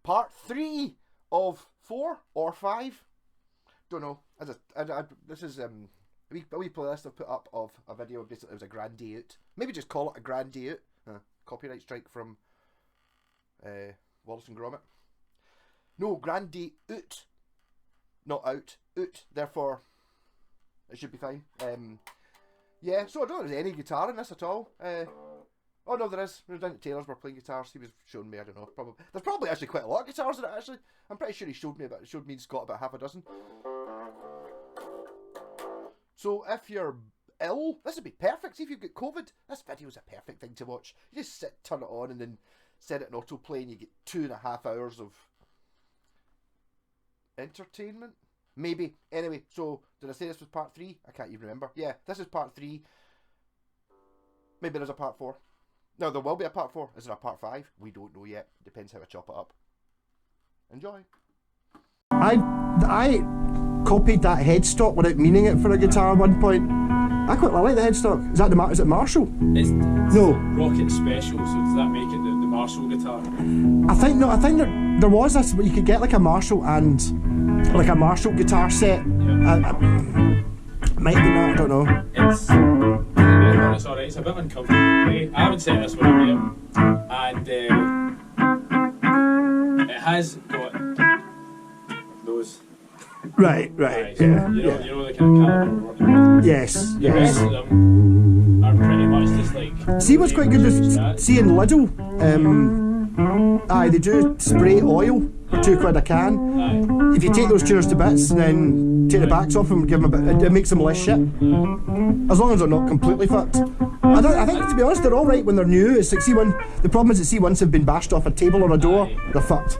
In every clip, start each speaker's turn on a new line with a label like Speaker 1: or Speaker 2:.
Speaker 1: part 3 of 4 or 5. Don't know. This is a wee playlist I've put up of a video. Basically, it was a Grand Day Oot. Maybe just call it a Grand Day Oot. Copyright strike from Wallace and Gromit. No, Grand Day Oot, not out. Oot. Therefore, it should be fine. Yeah. So I don't think there's any guitar in this at all. Oh no, there is. Down at Taylor's, we're playing guitars. He was showing me. I don't know. There's probably actually quite a lot of guitars in it. Actually, I'm pretty sure he showed me he's got about half a dozen. So if you're ill, this would be perfect. See if you've got COVID, this video's a perfect thing to watch. You just turn it on and then set it in autoplay and you get 2.5 hours of entertainment? Maybe. Anyway, so did I say this was part 3? I can't even remember. Yeah, this is part 3. Maybe there's a part 4. No, there will be a part 4. Is there a part 5? We don't know yet. Depends how I chop it up. Enjoy.
Speaker 2: I copied that headstock without meaning it for a guitar at one point. I like the headstock. Is it Marshall?
Speaker 3: It's
Speaker 2: no.
Speaker 3: Rocket Special, so does that make it the Marshall guitar?
Speaker 2: I think there was this, but you could get like a Marshall and like a Marshall guitar set.
Speaker 3: Yeah.
Speaker 2: Might be that, I don't know.
Speaker 3: It's alright, it's a bit uncomfortable. I haven't set this one up yet. And it has got those.
Speaker 2: Right,
Speaker 3: eyes.
Speaker 2: yeah.
Speaker 3: You know the kind of caliber we're working with.
Speaker 2: Yes,
Speaker 3: The rest of them are pretty much just like.
Speaker 2: See what's quite good is seeing Lidl. They do spray oil for £2 a can.
Speaker 3: Aye.
Speaker 2: If you take those tuners to bits and then take the backs off them and give them a bit, it makes them less shit. As long as they're not completely fucked. I think to be honest, they're all right when they're new. It's like the problem is once they've been bashed off a table or a door, they're fucked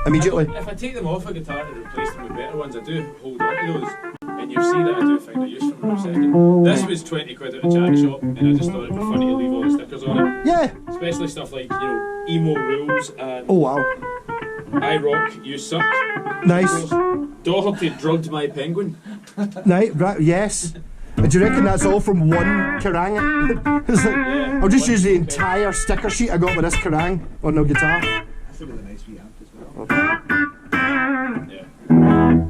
Speaker 2: immediately.
Speaker 3: If I take them off a guitar to replace them with better ones, I do hold on to those. And you'll see that I do find a use for them in a second. This was £20 at a charity shop, and I just thought it'd be funny to leave all the stickers on it.
Speaker 2: Yeah.
Speaker 3: Especially stuff like, emo rules and
Speaker 2: Oh wow.
Speaker 3: I rock, you suck.
Speaker 2: Nice.
Speaker 3: Doherty drugged my penguin.
Speaker 2: Right, yes. Do you reckon that's all from one Kerrang? It's like,
Speaker 3: Yeah,
Speaker 2: I'll just use the entire sticker sheet I got with this Kerrang on no guitar.
Speaker 4: That's a really nice wee amp as well.
Speaker 3: Yeah.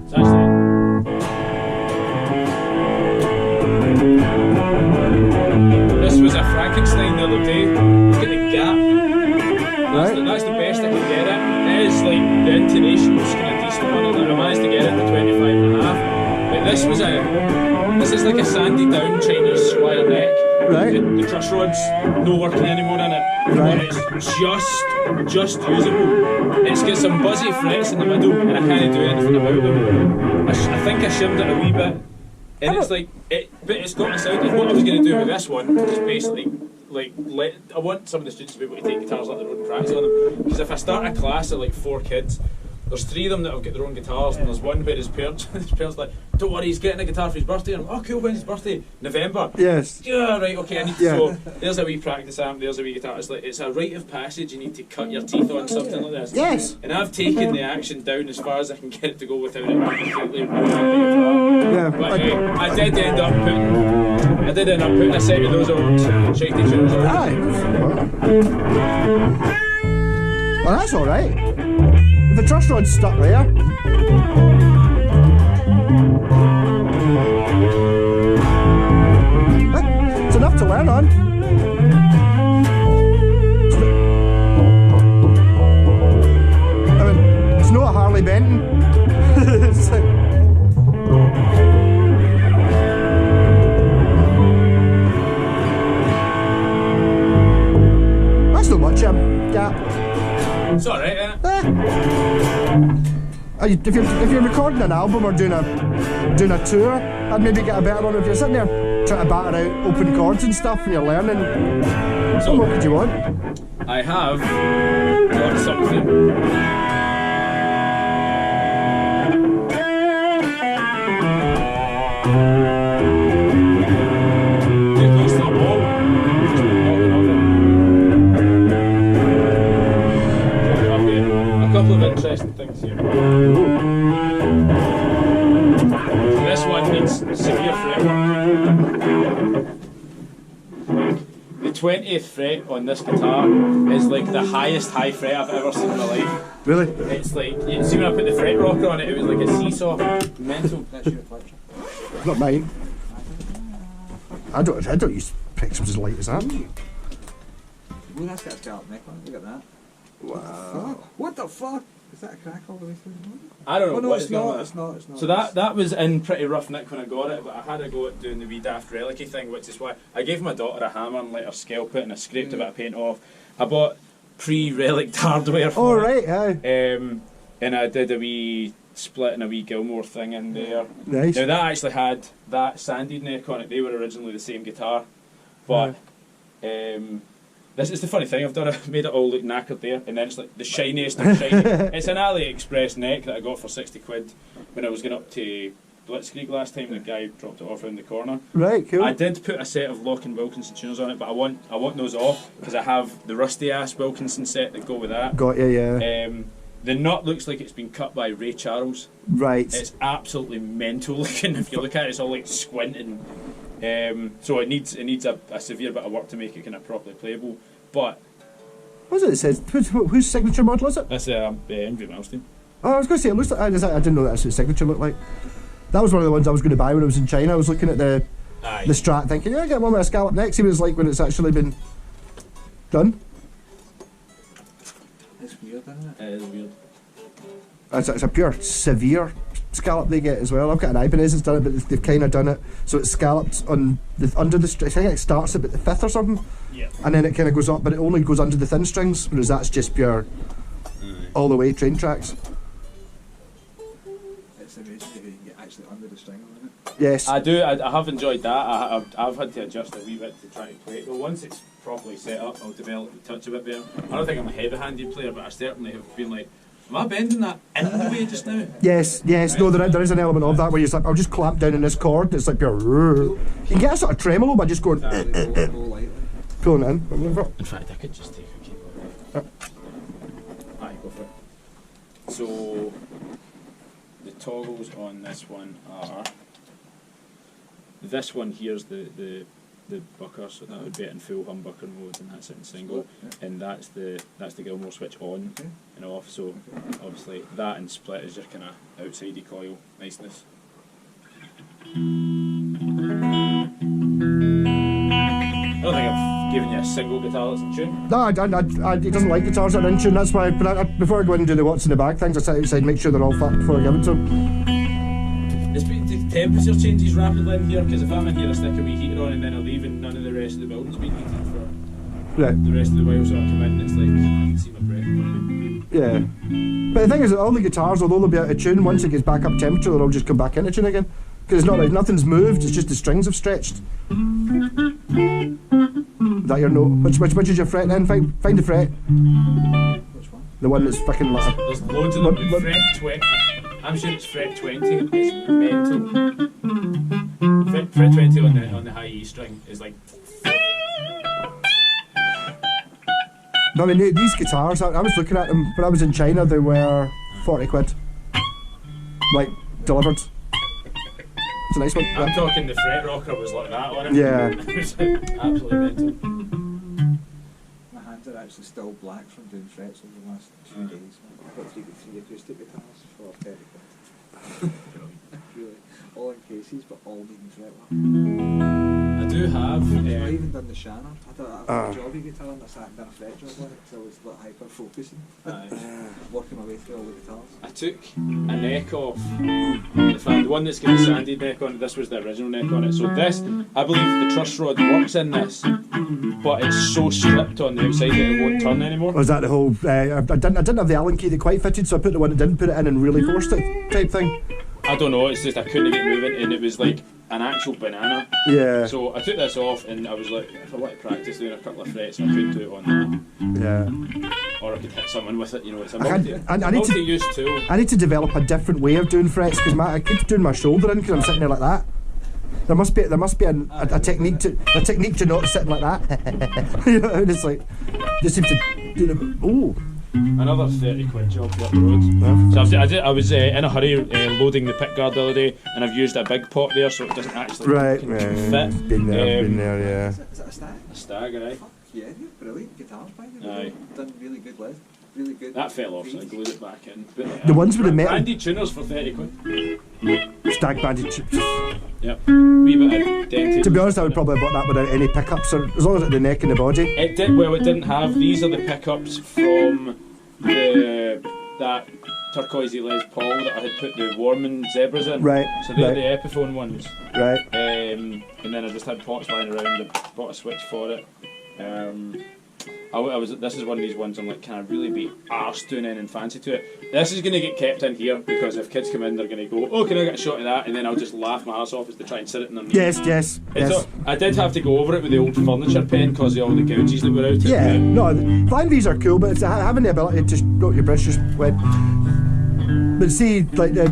Speaker 3: It's actually. This was a Frankenstein the other day. Look at the gap. That's the best I could get it. It is like the intonation was kind of decent on it. I managed to get it to 25.5. But this is like a sandy down Chinese square neck.
Speaker 2: Right.
Speaker 3: The truss rod's no working anymore in it.
Speaker 2: Right.
Speaker 3: But it's just usable. It's got some buzzy frets in the middle and I can't do anything about them. I think I shimmed it a wee bit. And it's like, but it's got a sound. And what I was going to do with this one is basically, I want some of the students to be able to take guitars on their own and practice on them. Because if I start a class of like 4 kids, there's 3 of them that have got their own guitars, and there's one where his parents like, don't worry, he's getting a guitar for his birthday. And I'm like, oh cool, when's his birthday? November.
Speaker 2: Yes.
Speaker 3: Yeah, right, okay, I need to, so there's a wee practice amp, there's a wee guitar. It's a rite of passage, you need to cut your teeth on something like this.
Speaker 2: Yes.
Speaker 3: And I've taken the action down as far as I can get it to go without it completely ruining the guitar.
Speaker 2: Yeah.
Speaker 3: But I did end up putting a set of those old shitty tunes on.
Speaker 2: Aye. Well, that's alright. If the truss rod's stuck there. It's enough to learn on. I mean, it's not a Harley Benton. It's like, that's not much gap.
Speaker 3: It's alright, isn't it?
Speaker 2: If you're recording an album or doing a tour, I'd maybe get a better one. If you're sitting there trying to batter out open chords and stuff and you're learning, so what could you want?
Speaker 3: I have got something. Interesting things here. This one needs severe fretwork. The 20th fret on this guitar is like the highest high fret I've ever seen in my life.
Speaker 2: Really?
Speaker 3: It's like, you see when I put the fret rocker on it, it was like a seesaw. Mental.
Speaker 4: That's your reflection.
Speaker 2: Not mine. I don't use picks as light as that.
Speaker 4: Well, that's got a scallop neck on it. Look at that.
Speaker 2: Wow.
Speaker 4: What the fuck? Is that a crack all the way through the body?
Speaker 3: I don't know
Speaker 4: Oh no,
Speaker 3: what
Speaker 4: it's
Speaker 3: is going
Speaker 4: not.
Speaker 3: on.
Speaker 4: It's not. It's not.
Speaker 3: So that was in pretty rough nick when I got it, but I had a go at doing the wee daft relicy thing, which is why I gave my daughter a hammer and let her scalp it, and I scraped a bit of paint off. I bought pre-relic hardware for it.
Speaker 2: Alright, aye.
Speaker 3: And I did a wee split and a wee Gilmore thing in there.
Speaker 2: Nice.
Speaker 3: Now that actually had that sanded neck on it. They were originally the same guitar, but this is the funny thing. I've made it all look knackered there, and then it's like the shiniest of shiny. It's an AliExpress neck that I got for 60 quid when I was going up to Blitzkrieg last time. The guy dropped it off around the corner.
Speaker 2: Right, cool.
Speaker 3: I did put a set of Lock and Wilkinson tuners on it, but I want those off because I have the rusty ass Wilkinson set that go with that.
Speaker 2: Got you, yeah.
Speaker 3: The nut looks like it's been cut by Ray Charles.
Speaker 2: Right.
Speaker 3: It's absolutely mental looking. If you look at it, it's all like squinting. So it needs a severe bit of work to make it kind of properly playable. But
Speaker 2: What is it? It says whose signature model is it?
Speaker 3: that's Ingrid Malmsteen.
Speaker 2: Oh, I was going to say it looks like I didn't know that's what his signature looked like. That was one of the ones I was going to buy when I was in China. I was looking at the Strat, thinking, yeah, I get one with a scallop neck. See what it's like when it's actually been done.
Speaker 4: It's weird, isn't it?
Speaker 3: It is weird.
Speaker 2: It's a pure severe scallop they get as well. I've got an Ibanez that's done it, but they've kind of done it so it's scalloped on under the string. I think it starts about the fifth or something,
Speaker 3: Yeah.
Speaker 2: and then it kind of goes up, but it only goes under the thin strings, whereas that's just pure all the way train tracks.
Speaker 4: It's amazing if you can get actually under the string, isn't it?
Speaker 2: Yes.
Speaker 3: I have enjoyed that. I've had to adjust a wee bit to try to play it. But once it's properly set up, I'll develop the touch a bit better. I don't think I'm a heavy-handed player, but I certainly have been like, am I bending that in the way just now?
Speaker 2: Yes. No, there is an element of that where you're like, I'll just clamp down in this chord. It's like pure. You can get a sort of tremolo by just going
Speaker 4: Go lightly.
Speaker 2: pulling it in.
Speaker 3: In fact, I could just take a keyboard. Aye, go for it. So the toggles on this one are. This one here's the bucker, so that would be it in full humbucker mode, and that's it in single, and that's the Gilmore switch on and off. So obviously that and split is your kind of outside coil niceness. I don't think I've given you a single guitar that's in tune.
Speaker 2: No, he doesn't like guitars that are in tune. That's why. But before I go in and do the what's in the bag things, I sit outside and make sure they're all fit before I give it to him.
Speaker 3: The temperature changes rapidly in here because if I'm in here I stick a wee heater on and then I leave and none of the rest of the building's been heated for the rest of the while, so I come in and it's like I can see my breath.
Speaker 2: Yeah. But the thing is that all the guitars, although they'll be out of tune, once it gets back up temperature, they'll all just come back into tune again. Because it's not like nothing's moved, it's just the strings have stretched. Is that your note? Which is your fret then? Find the fret.
Speaker 4: Which one?
Speaker 2: The one that's fucking like.
Speaker 3: There's loads of them. But fret 20. I'm sure it's fret 20. It's mental. Fret 20 on the high E string is like.
Speaker 2: No, I mean these guitars. I was looking at them when I was in China. They were 40 quid. Like delivered. It's a nice one.
Speaker 3: I'm talking the fret rocker was like that on it.
Speaker 2: Yeah.
Speaker 3: It was absolutely mental.
Speaker 4: My hands are actually still black from doing frets over the last 2 days. I've got three acoustic guitars for 30 quid. Really. All in cases, but all needing fret work.
Speaker 3: I do have.
Speaker 4: I even done the Shannon. I thought I had a jobby guitar and I sat and done a fret job on it because I was like hyper focusing. Working my way through all the guitars.
Speaker 3: I took a neck off the one that's got a sanded neck on it. This was the original neck on it. So this, I believe the truss rod works in this, but it's so stripped on the outside that it won't turn anymore.
Speaker 2: Was that the whole? I didn't have the Allen key that quite fitted, so I put the one that didn't put it in and really forced it type thing.
Speaker 3: I don't know. It's just I couldn't get moving, and it was like an actual banana.
Speaker 2: Yeah.
Speaker 3: So I took this off, and I was like, if I want to practice doing a couple of frets, I couldn't do it on that.
Speaker 2: Yeah.
Speaker 3: Or I could hit someone with it. You know, it's a
Speaker 2: I need to-
Speaker 3: multi-use tool.
Speaker 2: I need to develop a different way of doing frets because I keep doing my shoulder in because I'm sitting there like that. There must be a technique to not sitting like that. You know, and it's like just seems to do the oh.
Speaker 3: Another 30 quid job up the road. So I was in a hurry loading the pick guard the other day, and I've used a big pot there so it doesn't actually
Speaker 2: Right,
Speaker 3: fit.
Speaker 2: Been there, yeah.
Speaker 4: Is that a stag?
Speaker 3: A stag, aye.
Speaker 4: Yeah, they're brilliant guitars by the way.
Speaker 3: Aye.
Speaker 4: Done really good lead. Really good.
Speaker 3: That fell off, so I
Speaker 4: V's.
Speaker 3: glued it back in. But,
Speaker 2: The ones with the metal-
Speaker 3: Branded tuners for 30 quid.
Speaker 2: Stag banded chips.
Speaker 3: Yep. Wee bit of dented.
Speaker 2: To be honest, I would probably have bought that without any pickups, or as long as it had the neck and the body.
Speaker 3: It did well. It didn't have. These are the pickups from that turquoisey Les Paul that I had put the Warman Zebras in.
Speaker 2: Right,
Speaker 3: So they're
Speaker 2: right.
Speaker 3: the Epiphone ones.
Speaker 2: Right.
Speaker 3: And then I just had pots lying around. I bought a switch for it. I was. This is one of these ones I'm like, can I really be arsed doing anything fancy to it? This is going to get kept in here because if kids come in, they're going to go, oh, can I get a shot of that? And then I'll just laugh my ass off as they try and sit it in their knee.
Speaker 2: Yes.
Speaker 3: I did have to go over it with the old furniture pen because of all the gouges that were out.
Speaker 2: Yeah, no, flying V's are cool, but it's having the ability to just go to your bridge just went. But see, like they're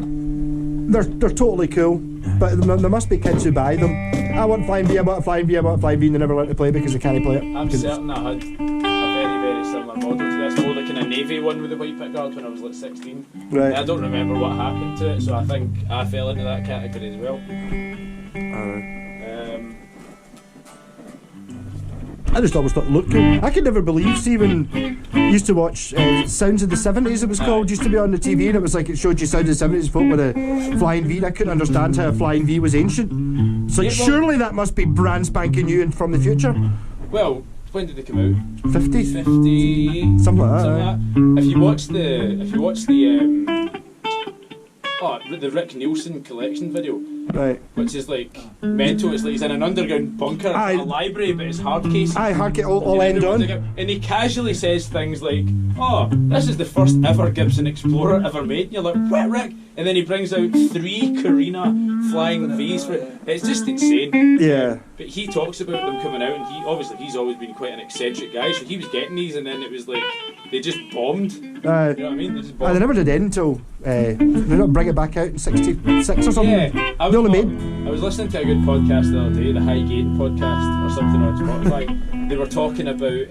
Speaker 2: totally cool, but there must be kids who buy them. I want flying V, I want a flying V, I want a flying V, and they never learn to play because they can't play it.
Speaker 3: I'm certain I had a very, very similar model to this, more the kind of navy one with the white pickguard when I was like 16.
Speaker 2: Right.
Speaker 3: I don't remember what happened to it, so I think I fell into that category as well.
Speaker 2: I just always thought it looked cool. I could never believe, see, when you used to watch Sounds of the 70s, it was called, used to be on the TV, and it was like it showed you Sounds of the 70s folk with a flying V, and I couldn't understand how a flying V was ancient. It's like,
Speaker 3: Yeah, well-
Speaker 2: surely that must be brand spanking new and from the future.
Speaker 3: Well, when did they come out?
Speaker 2: 50s?
Speaker 3: 50.
Speaker 2: Something like that.
Speaker 3: Something like that. If you watch the Rick Nielsen collection video,
Speaker 2: Right.
Speaker 3: which is like mental, it's like he's in an underground bunker,
Speaker 2: Aye.
Speaker 3: a library, but it's hard cases.
Speaker 2: Aye, Harkett all end on.
Speaker 3: And he casually says things like, oh, this is the first ever Gibson Explorer ever made. And you're like, what, Rick? And then he brings out 3 Carina flying V's for it. It's just insane.
Speaker 2: Yeah.
Speaker 3: But he talks about them coming out, and he's always been quite an eccentric guy, so he was getting these, and then it was like, they just bombed. You know what I mean? They just bombed.
Speaker 2: They never did end until they not bring it back out in '66 or something.
Speaker 3: Yeah,
Speaker 2: They only made.
Speaker 3: I was listening to a good podcast the other day, the Highgate podcast or something on Spotify. They were talking about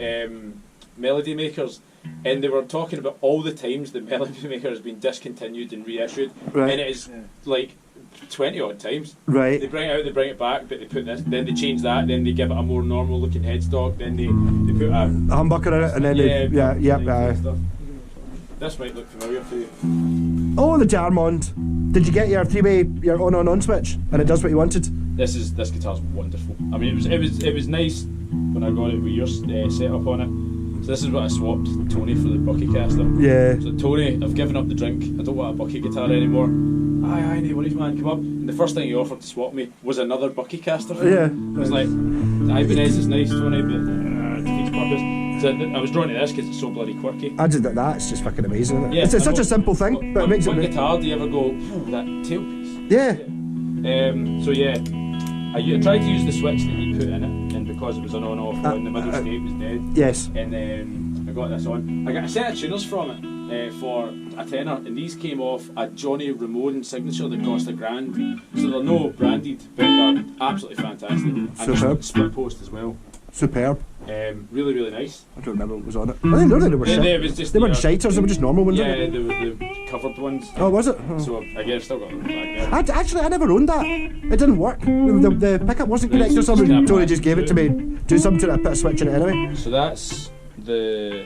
Speaker 3: Melody Makers, and they were talking about all the times the Melody Maker has been discontinued and reissued,
Speaker 2: Right.
Speaker 3: and it is like 20 odd times. They
Speaker 2: Right.
Speaker 3: bring it out, they bring it back, but they put this, then they change that, then they give it a more normal looking headstock, then they put a
Speaker 2: A humbucker in it, and then
Speaker 3: like stuff. This might look familiar to you.
Speaker 2: Oh, the Jarmond. Did you get your 3-way, your on switch, and it does what you wanted?
Speaker 3: This guitar's wonderful. I mean, it was nice when I got it with your setup on it. So this is what I swapped Tony for the Buckycaster.
Speaker 2: Yeah.
Speaker 3: So Tony, I've given up the drink. I don't want a Bucky guitar anymore. Aye, no worries, man. Come up. And the first thing he offered to swap me was another Buckycaster.
Speaker 2: Yeah.
Speaker 3: I was like, the Ibanez is nice, Tony, but it defeats purpose. So I was drawn to this because it's so bloody quirky.
Speaker 2: I did that. It's just fucking amazing, isn't it?
Speaker 3: Yeah,
Speaker 2: it's
Speaker 3: I
Speaker 2: such
Speaker 3: know.
Speaker 2: a simple thing, but it makes it.
Speaker 3: What guitar do you ever go, oh, that tailpiece?
Speaker 2: Yeah.
Speaker 3: So yeah, I tried to use the switch that you put in it, and because it was an on-off one, the middle state was dead.
Speaker 2: Yes.
Speaker 3: And then I got this on. I got a set of tuners from it for a tenner, and these came off a Johnny Ramone signature that cost £1,000. So they're no branded, but they're absolutely fantastic. And
Speaker 2: Superb.
Speaker 3: split post as well.
Speaker 2: Superb.
Speaker 3: Really, really nice.
Speaker 2: I don't remember what was on it. I didn't know they were shit.
Speaker 3: It was just
Speaker 2: They weren't shiters, they were just normal ones.
Speaker 3: Yeah,
Speaker 2: weren't
Speaker 3: they were the covered ones.
Speaker 2: they? Oh, was it? Oh.
Speaker 3: So again, I've still got them back there.
Speaker 2: I never owned that. It didn't work. The pickup wasn't correct or something. Tony just gave it to me. Do something to it. I put a switch in it anyway.
Speaker 3: So that's the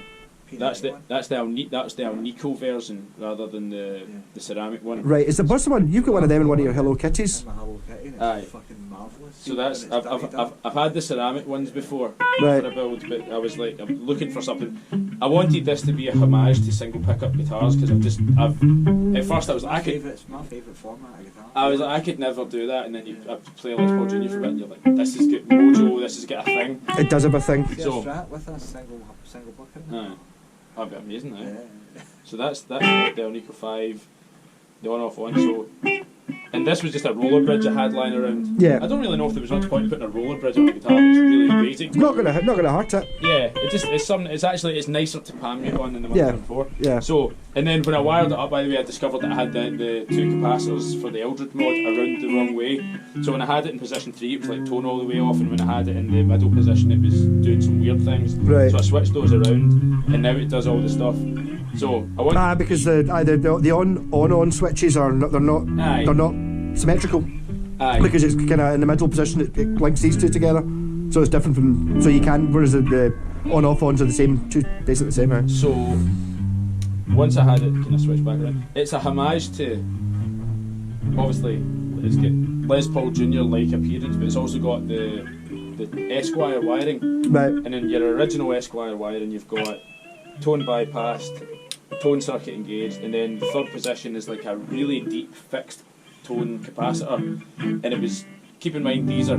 Speaker 3: Alnico version rather than the ceramic one.
Speaker 2: Right. Is the bus one? You've got one of them in one of your Hello Kitties.
Speaker 4: My Hello Kitty, and
Speaker 3: Aye.
Speaker 4: it's fucking marvellous.
Speaker 3: So that's I've had the ceramic ones before
Speaker 2: Right.
Speaker 3: for a build, but I was like, I'm looking for something. I wanted this to be a homage to single pickup guitars because at first I was like,
Speaker 4: It's my favourite format of guitar.
Speaker 3: I was like, I could never do that, and then you play Les Paul Junior for a bit, and you're like, this has got mojo, this has got a thing.
Speaker 2: It does have a thing.
Speaker 4: See
Speaker 3: So-
Speaker 4: a Strat with a single bucket in it?
Speaker 3: Aye. That'd be amazing, eh?
Speaker 4: Yeah.
Speaker 3: So that's the Alnico 5, the on-off one. So, and this was just a roller bridge I had lying around.
Speaker 2: Yeah.
Speaker 3: I don't really know if there was much point in putting a roller bridge on a guitar. It's really basic.
Speaker 2: It's not gonna hurt it.
Speaker 3: Yeah, it's something. It's nicer to palm mute on than the one
Speaker 2: Yeah.
Speaker 3: before.
Speaker 2: Yeah.
Speaker 3: So, and then when I wired it up, by the way, I discovered that I had the 2 capacitors for the Eldred mod around the wrong way. So when I had it in position 3, it was like tone all the way off, and when I had it in the middle position, it was doing some weird things.
Speaker 2: Right.
Speaker 3: So I switched those around, and now it does all the stuff. So I want.
Speaker 2: Because the on switches are not, they're not symmetrical.
Speaker 3: Aye.
Speaker 2: Because it's kind of in the middle position, it links these two together. So it's different from, so you can, whereas the on-off ons are the same, basically the same. Right?
Speaker 3: So once I had it, can I switch back around? It's a homage to, obviously, it's got Les Paul Jr. like appearance, but it's also got the Esquire wiring.
Speaker 2: Right.
Speaker 3: And in your original Esquire wiring, you've got tone bypassed, tone circuit engaged, and then the third position is like a really deep fixed tone capacitor. And it was, keep in mind, these are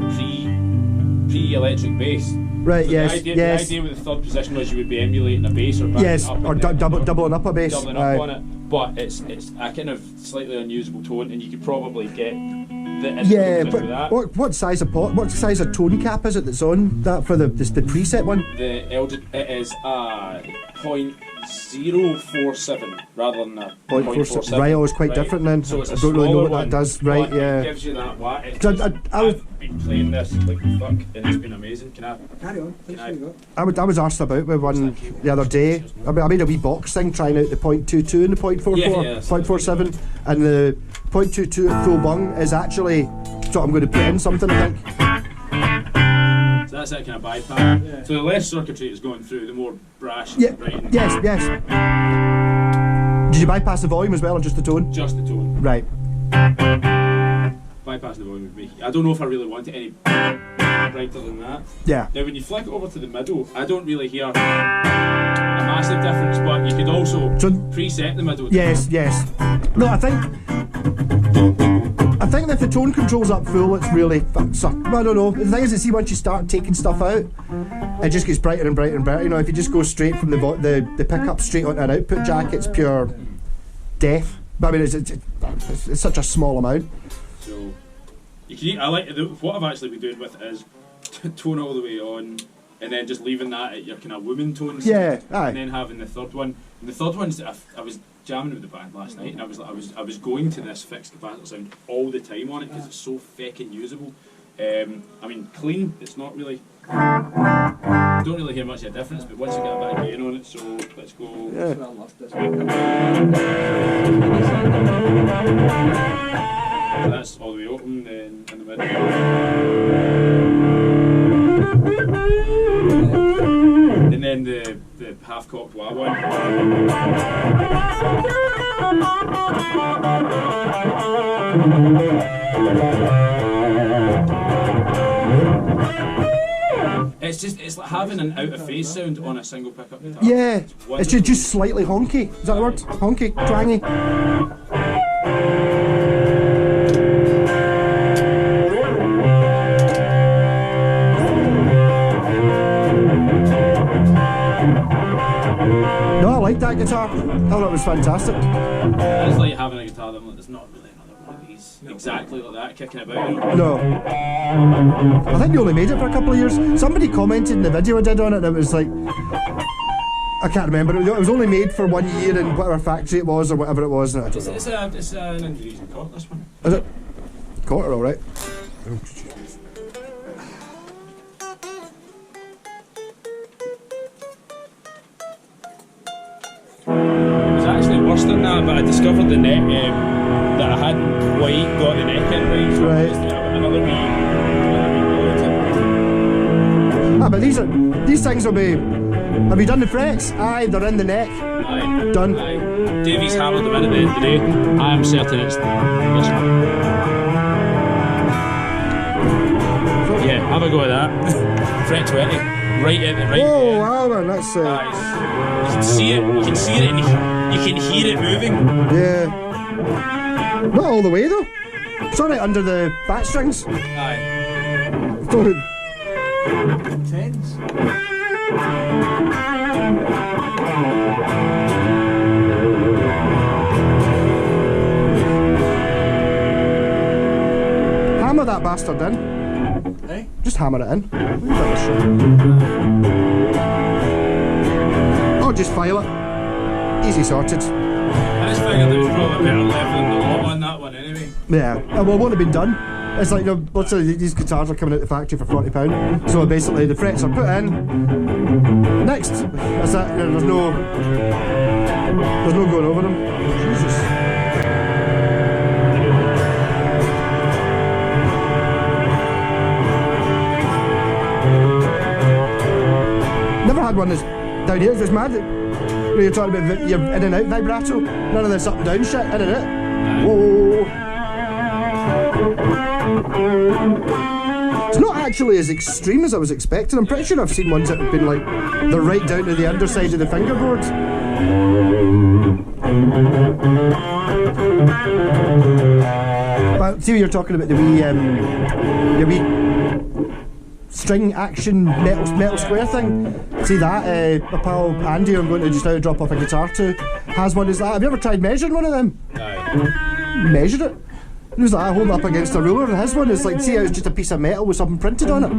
Speaker 3: pre-electric bass.
Speaker 2: Right,
Speaker 3: So
Speaker 2: yes,
Speaker 3: the idea,
Speaker 2: yes.
Speaker 3: The idea with the third position was you would be emulating a bass or backing
Speaker 2: Yes,
Speaker 3: up
Speaker 2: or
Speaker 3: and then
Speaker 2: doubling up a bass.
Speaker 3: doubling up on it. But it's a kind of slightly unusable tone, and you could probably get the
Speaker 2: Yeah,
Speaker 3: input
Speaker 2: but
Speaker 3: with that.
Speaker 2: what size of what size of tone cap is it that's on that for the preset one?
Speaker 3: The LG, it is a 0.047 rather than a 0.47.
Speaker 2: Right, oh, it's quite different then.
Speaker 3: So it's a
Speaker 2: I don't really know
Speaker 3: smaller
Speaker 2: what that
Speaker 3: one,
Speaker 2: does. Right,
Speaker 3: but
Speaker 2: yeah.
Speaker 3: It gives you that watt. It's
Speaker 2: 'Cause
Speaker 3: just,
Speaker 2: I was-
Speaker 3: I've been playing this like fuck, and it's been amazing. Can I?
Speaker 4: Carry on, please,
Speaker 3: Can I-
Speaker 4: you go.
Speaker 2: I was asked about with one the other day. I made a wee box thing trying out the 0.22 and the 0.44,
Speaker 3: Yeah,
Speaker 2: 0.47, and the 0.22 at full bung is actually. So I'm going to put in something, I think.
Speaker 3: So that's that kind of bypass. So the less circuitry is going through, the more brash
Speaker 2: Yeah.
Speaker 3: writing.
Speaker 2: Yes. Did you bypass the volume as well, or just the tone?
Speaker 3: Just the tone.
Speaker 2: Right.
Speaker 3: Bypassing the volume would be. I don't know if I really want it any brighter than that.
Speaker 2: Yeah.
Speaker 3: Now when you flick it over to the middle, I don't really hear a massive difference, but you could also
Speaker 2: So
Speaker 3: preset the middle.
Speaker 2: yes. No, I think if the tone control's up full, it's really. So, I don't know. The thing is, see, once you start taking stuff out, it just gets brighter and brighter and brighter. You know, if you just go straight from the pickup straight onto an output jack, it's pure death. But I mean, it's such a small amount.
Speaker 3: So you can. I like what I've actually been doing with it is tone all the way on, and then just leaving that at your kind of woman tones.
Speaker 2: Yeah, aye.
Speaker 3: And then having the third one. And the third one's I was jamming with the band last night, and I was going to this fixed capacitor sound all the time on it because it's so feckin' usable. I mean, clean. It's not really. Don't really hear much of a difference, but once you get a bit of gain on it, so let's go.
Speaker 2: Yeah.
Speaker 4: I love this.
Speaker 3: So that's all the way open, then in the middle. And then the half-cocked wah one. It's like having an out-of-phase sound on a single pickup guitar.
Speaker 2: Yeah, it's
Speaker 3: wonderful.
Speaker 2: just slightly honky. Is that the word? Honky, twangy. No, I like that guitar. I thought it was fantastic.
Speaker 3: It's like having a guitar that there's not really another one of these exactly like that kicking about. You know?
Speaker 2: No. I think you only made it for a couple of years. Somebody commented in the video I did on it that was like, I can't remember. It was only made for 1 year in whatever factory it was or whatever it was. And I don't know.
Speaker 3: It's an Indonesian cort, this one.
Speaker 2: Is it? Quarter, all right.
Speaker 3: It was actually worse than that, but I discovered the neck that I hadn't quite got the neck in right. So
Speaker 2: Right.
Speaker 3: just another wee
Speaker 2: Ah, but these things will be. Have you done the frets? Aye, they're in the neck.
Speaker 3: Aye.
Speaker 2: Done.
Speaker 3: Aye. Davey's hammered them in at the end of the day. I am certain it's this one. Yeah, have a go at that. Fret 20. Right at the right.
Speaker 2: Oh
Speaker 3: end.
Speaker 2: wow, man, that's
Speaker 3: Nice. You can see it. You can see it, and you can hear it moving.
Speaker 2: yeah. Not all the way though. It's alright under the bat strings.
Speaker 3: Aye.
Speaker 2: So,
Speaker 4: Tens.
Speaker 2: hammer that bastard in.
Speaker 4: Eh?
Speaker 2: Just hammer it in. Or just file it. Easy sorted.
Speaker 3: I just figured there was probably a better level than the lot on that one anyway.
Speaker 2: Yeah. Well, it won't have been done. It's like, you know, let's say these guitars are coming out the factory for £40. So basically the frets are put in. Next. That's it. You know, there's no going over them. Jesus. third one is down here. It's mad. You're talking about your in and out vibrato. None of this up and down shit. In and out. Whoa. It's not actually as extreme as I was expecting. I'm pretty sure I've seen ones that have been like they're right down to the underside of the fingerboard. But see, you're talking about the wee, your wee string action metal square thing. See that? My pal Andy, I'm going to just now drop off a guitar to, has one as that. Have you ever tried measuring one of them?
Speaker 3: Aye.
Speaker 2: Measured it. It was like I hold it up against a ruler, and his one is like, see how it's just a piece of metal with something printed on it.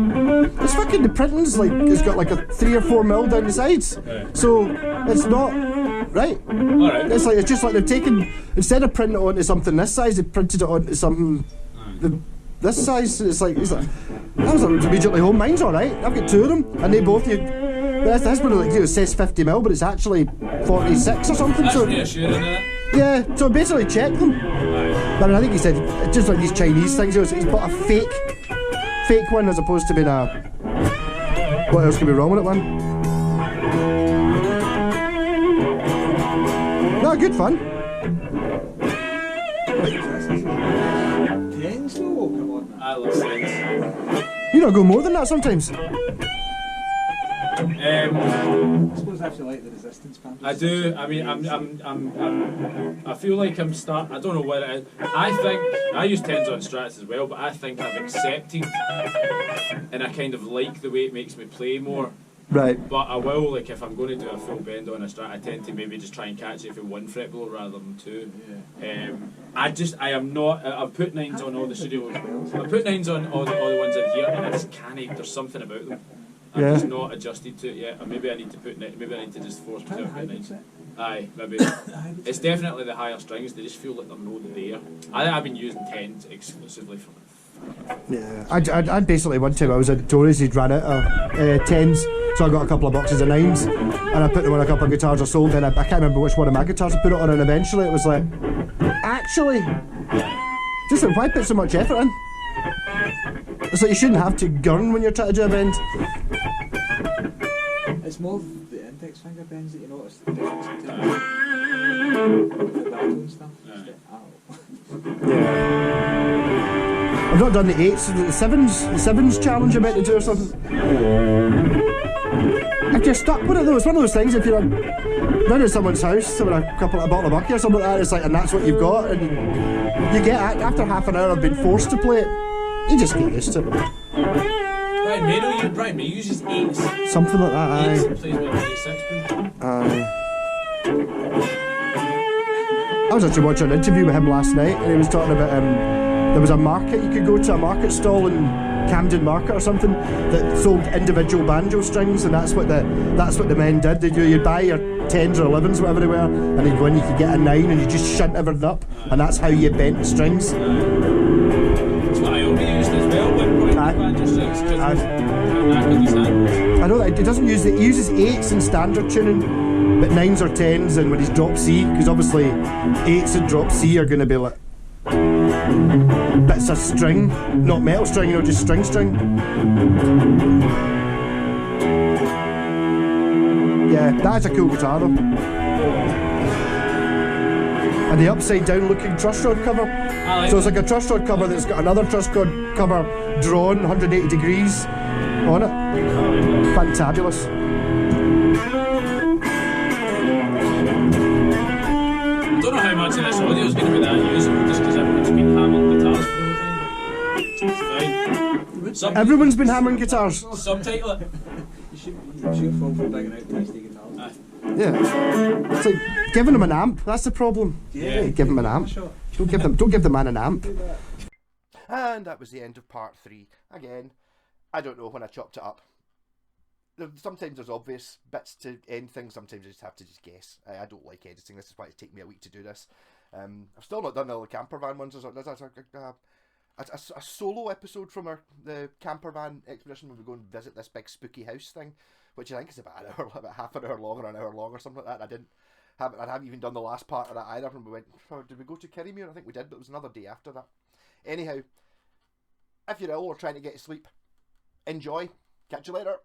Speaker 2: It's fucking, the printing's like, it's got like a 3 or 4 mil down the sides.
Speaker 3: Aye.
Speaker 2: So it's not right.
Speaker 3: Alright.
Speaker 2: It's like, it's just like they've taken, instead of printing it onto something this size, they've printed it onto something this size. It's like that was immediately home. Mine's alright. I've got 2 of them, and they both need. But this one like, it says 50 mil, but it's actually 46 or something.
Speaker 3: That's
Speaker 2: so
Speaker 3: reassuring, isn't it?
Speaker 2: yeah, so basically check them.
Speaker 3: Aye.
Speaker 2: But I mean, I think he said it's just like these Chinese things. He's bought a fake one as opposed to being a. What else could be wrong with it, man? No, good fun.
Speaker 4: Tens though, come on.
Speaker 3: I love things.
Speaker 2: You don't go more than that sometimes.
Speaker 4: I suppose I have to like the resistance band.
Speaker 3: I do. I mean, I feel like I'm start. I don't know what it is. I think I use tens on strats as well, but I think I've accepted, and I kind of like the way it makes me play more.
Speaker 2: Right.
Speaker 3: But I will, like, if I'm going to do a full bend on a strat, I tend to maybe just try and catch it for 1 fret below rather than 2.
Speaker 4: Yeah.
Speaker 3: I am not. I've put 9s on all the studio. I've put 9s on all the ones in here, and I just can't. There's something about them. I'm
Speaker 2: Yeah.
Speaker 3: just not adjusted to it yet. Or maybe I need to maybe I need to just force myself to put 9s. Aye, maybe. It's definitely the higher strings. They just feel like they're not there. I've been using 10s exclusively for.
Speaker 2: Yeah. I'd basically one time I was at Doris, he'd ran out of 10s, so I got a couple of boxes of 9s, and I put them on a couple of guitars I sold. Then I can't remember which one of my guitars I put it on, and eventually it was like, actually, just like, why put so much effort in? It's like you shouldn't have to gurn when you're trying to do a bend.
Speaker 4: It's more the index finger bends that you notice the difference between the battle and stuff. It's like, ow.
Speaker 2: Yeah. I've not done the 8s, the 7s challenge I'm meant to do or something. If you're stuck with it though, it's one of those things, if you're down at someone's house, with a bottle of bucky or something like that, it's like, and that's what you've got, and you get, after half an hour of being forced to play it, you just get used to it.
Speaker 3: Brian May uses 8s.
Speaker 2: Something like that, aye.
Speaker 3: 8s and plays with a 36
Speaker 2: Aye. I was actually watching an interview with him last night, and he was talking about there was a market you could go to, a market stall in Camden Market or something that sold individual banjo strings, and that's what the men did. You'd buy your 10s or 11s, whatever they were, and you'd go in, you could get a 9, and you just shunt everything up, and that's how you bent the strings.
Speaker 3: That's what I only used as well when playing banjo strings, because I
Speaker 2: know that it doesn't use it. He uses 8s in standard tuning, but 9s or 10s, and when he's drop C, because obviously 8s and drop C are going to be like bits of string, not metal string, just string. Yeah, that's a cool guitar though. And the upside down looking truss rod cover. So it's like a truss rod cover that's got another truss rod cover drawn 180 degrees on it. Fantabulous.
Speaker 3: I don't know how much of this audio is going to be that usable, just because everyone's been hammering guitars for the whole thing. It's fine.
Speaker 2: Everyone's been hammering guitars.
Speaker 3: Subtitle it.
Speaker 4: You should fall for bringing out tasty guitars.
Speaker 2: Yeah. It's like giving them an amp. That's the problem.
Speaker 4: Yeah.
Speaker 2: Give them an amp. Don't give the man an amp.
Speaker 1: And that was the end of part 3. Again, I don't know when I chopped it up. Sometimes there's obvious bits to end things, sometimes I just have to guess. I don't like editing, this is why it's taken me a week to do this. I've still not done all the camper van ones. There's a solo episode from the camper van expedition when we go and visit this big spooky house thing, which I think is about an hour, about half an hour long or an hour long or something like that. I haven't even done the last part of that either. When we went, did we go to Kirriemuir? I think we did, but it was another day after that. Anyhow, if you're ill or trying to get to sleep, enjoy. Catch you later.